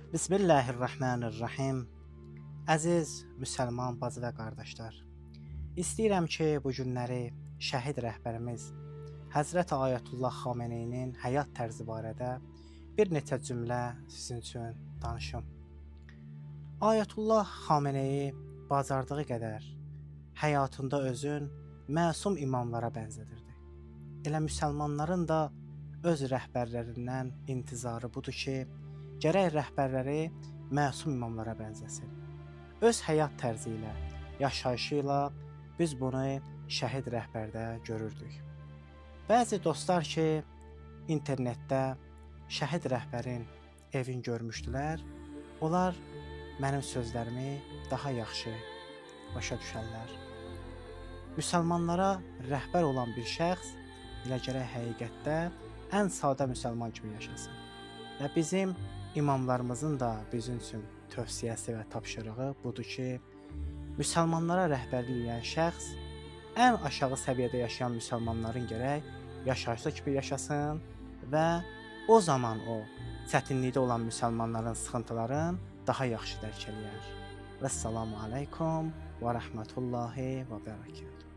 Bismillahirrahmanirrahim. Əziz müsəlman bacı və qardaşlar, istəyirəm ki, bu günləri şəhid rəhbərimiz Həzrət Ayətullah Xameneyinin həyat tərzi barədə bir neçə cümlə sizin üçün danışım. Ayətullah Xameneyi bacardığı qədər həyatında özün məsum imamlara bənzədirdi. Elə müsəlmanların da öz rəhbərlərindən intizarı budur ki, gərək rəhbərləri məsum imamlara bənzəsin. Öz həyat tərzi ilə, yaşayışı ilə biz bunu şəhid rəhbərdə görürdük. Bəzi dostlar ki, internetdə şəhid rəhbərin evini görmüşdülər, onlar mənim sözlərimi daha yaxşı başa düşərlər. Müsəlmanlara rəhbər olan bir şəxs elə gərək həqiqətdə ən sadə müsəlman kimi yaşasın. Və bizim imamlarımızın da bizim üçün tövsiyəsi və tapşırığı budur ki, müsəlmanlara rəhbərlik edən şəxs ən aşağı səviyyədə yaşayan müsəlmanların gərək yaşayışı kimi yaşasın və o zaman o çətinlikdə olan müsəlmanların sıxıntıların daha yaxşı dərk eləyər. Vəssalamu aleykum və rəhmətullahi və bərəkətuhu.